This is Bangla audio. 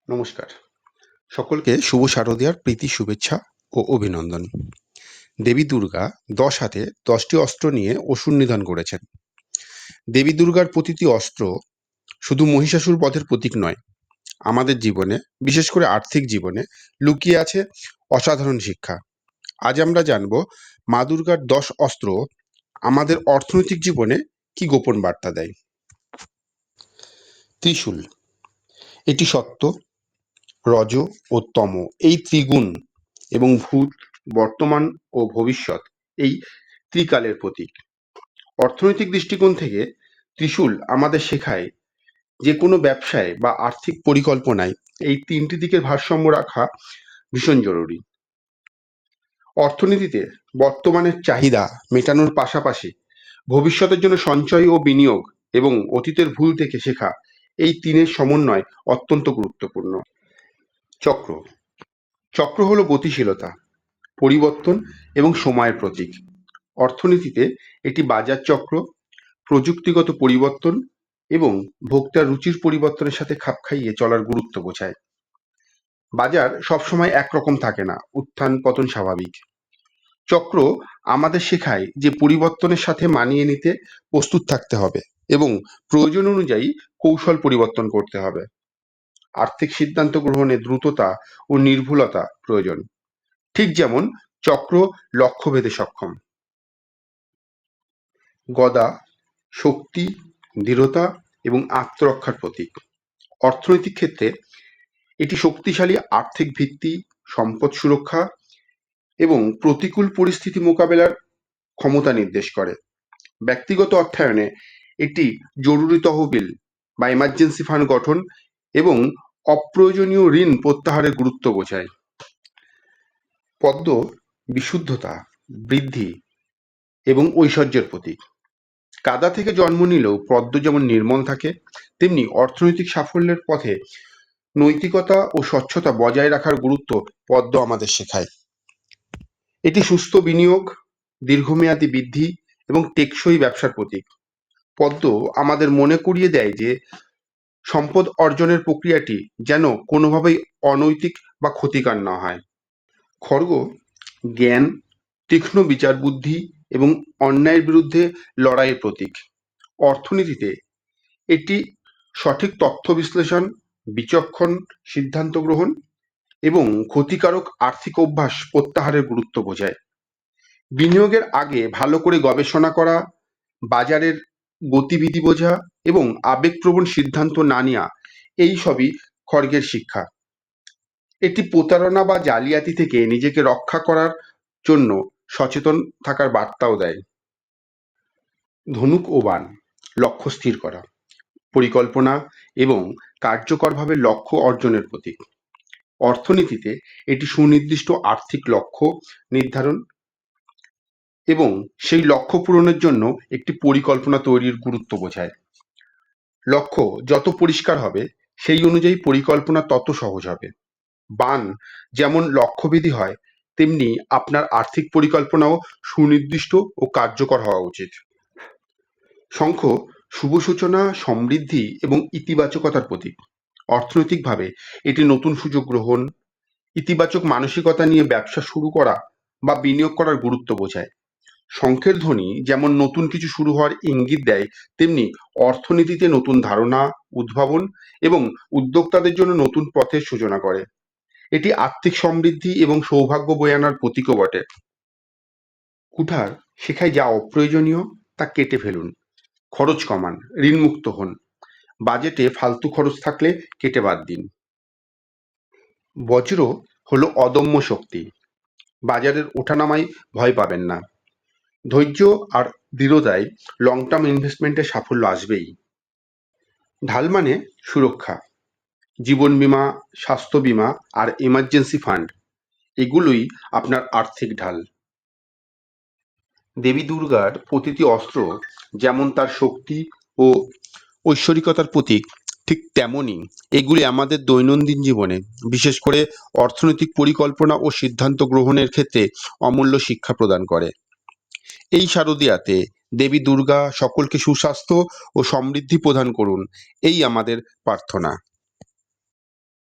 নমস্কার। সকলকে শুভ শারদীয়ার প্রীতি শুভেচ্ছা ও অভিনন্দন। দেবী দুর্গা ১০ হাতে ১০টি অস্ত্র নিয়ে অসুর নিধন করেছেন। দেবী দুর্গার প্রতিটি অস্ত্র শুধু মহিষাসুর বধের প্রতীক নয়, আমাদের জীবনে, বিশেষ করে আর্থিক জীবনে লুকিয়ে আছে অসাধারণ শিক্ষা। আজ আমরা জানব মা দুর্গার ১০ অস্ত্র আমাদের অর্থনৈতিক জীবনে কি গোপন বার্তা দেয়। ত্রিশূল, এটি সত্য, রজ ও তম এই ত্রিগুণ এবং ভূত, বর্তমান ও ভবিষ্যৎ এই ত্রিকালের প্রতীক। অর্থনৈতিক দৃষ্টিকোণ থেকে ত্রিশূল আমাদের শেখায় যে কোনো ব্যবসায় বা আর্থিক পরিকল্পনায় এই তিনটি দিকের ভারসাম্য রাখা ভীষণ জরুরি। অর্থনীতিতে বর্তমানের চাহিদা মেটানোর পাশাপাশি ভবিষ্যতের জন্য সঞ্চয় ও বিনিয়োগ এবং অতীতের ভুল থেকে শেখা, এই তিনের সমন্বয় অত্যন্ত গুরুত্বপূর্ণ। চক্র, চক্র হলো গতিশীলতা, পরিবর্তন এবং সময়ের প্রতীক। অর্থনীতিতে এটি বাজার চক্র, প্রযুক্তিগত পরিবর্তন এবং ভোক্তার রুচির পরিবর্তনের সাথে খাপ খাইয়ে চলার গুরুত্ব বোঝায়। বাজার সবসময় একরকম থাকে না, উত্থান পতন স্বাভাবিক। চক্র আমাদের শেখায় যে পরিবর্তনের সাথে মানিয়ে নিতে প্রস্তুত থাকতে হবে এবং প্রয়োজন অনুযায়ী কৌশল পরিবর্তন করতে হবে। আর্থিক সিদ্ধান্ত গ্রহণে দ্রুততা ও নির্ভুলতা প্রয়োজন, ঠিক যেমন চক্র লক্ষ্য ভেদে সক্ষম। গদা শক্তি, দৃঢ়তা এবং আত্মরক্ষার প্রতীক। অর্থনৈতিক ক্ষেত্রে এটি শক্তিশালী আর্থিক ভিত্তি, সম্পদ সুরক্ষা এবং প্রতিকূল পরিস্থিতি মোকাবেলার ক্ষমতা নির্দেশ করে। ব্যক্তিগত অর্থায়নে এটি জরুরি তহবিল বা এমার্জেন্সি ফান্ড গঠন এবং অপ্রয়োজনীয় ঋণ প্রত্যাহারের গুরুত্ব বোঝায়। পদ্ম বিশুদ্ধতা, বৃদ্ধি এবং ঐশ্বর্যের প্রতীক। কাদা থেকে জন্ম নিলেও পদ্ম যেমন নির্মল থাকে, তেমনি অর্থনৈতিক সাফল্যের পথে নৈতিকতা ও স্বচ্ছতা বজায় রাখার গুরুত্ব পদ্ম আমাদের শেখায়। এটি সুস্থ বিনিয়োগ, দীর্ঘমেয়াদী বৃদ্ধি এবং টেকসই ব্যবসার প্রতীক। পদ্ম আমাদের মনে করিয়ে দেয় যে সম্পদ অর্জনের প্রক্রিয়াটি যেন কোনোভাবেই অনৈতিক বা ক্ষতিকর না হয়। খড়গ জ্ঞান, তীক্ষ্ণ বিচার বুদ্ধি এবং অন্যায়ের বিরুদ্ধে লড়াইয়ের প্রতীক। অর্থনীতিতে এটি সঠিক তথ্য বিশ্লেষণ, বিচক্ষণ সিদ্ধান্ত গ্রহণ এবং ক্ষতিকারক আর্থিক অভ্যাস প্রত্যাহারের গুরুত্ব বোঝায়। বিনিয়োগের আগে ভালো করে গবেষণা করা, বাজারের গতিবিধি বোঝা এবং আবেগপ্রবণ সিদ্ধান্ত না নেওয়া, এই সবই খড়গের শিক্ষা। এটি প্রতারণা বা জালিয়াতি থেকে নিজেকে রক্ষা করার জন্য সচেতন থাকার বার্তাও দেয়। ধনুক ও বাণ, লক্ষ্য স্থির করা, পরিকল্পনা এবং কার্যকরভাবে লক্ষ্য অর্জনের প্রতীক। অর্থনীতিতে এটি সুনির্দিষ্ট আর্থিক লক্ষ্য নির্ধারণ এবং সেই লক্ষ্য পূরণের জন্য একটি পরিকল্পনা তৈরির গুরুত্ব বোঝায়। লক্ষ্য যত পরিষ্কার হবে, সেই অনুযায়ী পরিকল্পনা তত সহজ হবে। বাণ যেমন লক্ষ্যভেদী হয়, তেমনি আপনার আর্থিক পরিকল্পনাও সুনির্দিষ্ট ও কার্যকর হওয়া উচিত। শঙ্খ শুভ সূচনা, সমৃদ্ধি এবং ইতিবাচকতার প্রতীক। অর্থনৈতিকভাবে এটি নতুন সুযোগ গ্রহণ, ইতিবাচক মানসিকতা নিয়ে ব্যবসা শুরু করা বা বিনিয়োগ করার গুরুত্ব বোঝায়। শঙ্খের ধ্বনি যেমন নতুন কিছু শুরু হওয়ার ইঙ্গিত দেয়, তেমনি অর্থনীতিতে নতুন ধারণা, উদ্ভাবন এবং উদ্যোক্তাদের জন্য নতুন পথের সূচনা করে। এটি আর্থিক সমৃদ্ধি এবং সৌভাগ্য বয়ে আনার প্রতীকও বটে। কুঠার শেখায় যা অপ্রয়োজনীয় তা কেটে ফেলুন, খরচ কমান, ঋণমুক্ত হন, বাজেটে ফালতু খরচ থাকলে কেটে বাদ দিন। বজ্র হলো অদম্য শক্তি, বাজারের ওঠানামায় ভয় পাবেন না। ধৈর্য আর দৃঢ়তায় লং টার্ম ইনভেস্টমেন্টে সাফল্য আসবেই। ঢাল মানে সুরক্ষা, জীবন বীমা, স্বাস্থ্য বীমা আর এমার্জেন্সি ফান্ড, এগুলোই আপনার আর্থিক ঢাল। দেবী দুর্গার প্রতিটি অস্ত্র যেমন তার শক্তি ও ঐশ্বরিকতার প্রতীক, ঠিক তেমনই এগুলি আমাদের দৈনন্দিন জীবনে, বিশেষ করে অর্থনৈতিক পরিকল্পনা ও সিদ্ধান্ত গ্রহণের ক্ষেত্রে অমূল্য শিক্ষা প্রদান করে। এই শারদীয়াতে দেবী দুর্গা সকলকে সুস্বাস্থ্য ও সমৃদ্ধি প্রদান করুন, এই আমাদের প্রার্থনা।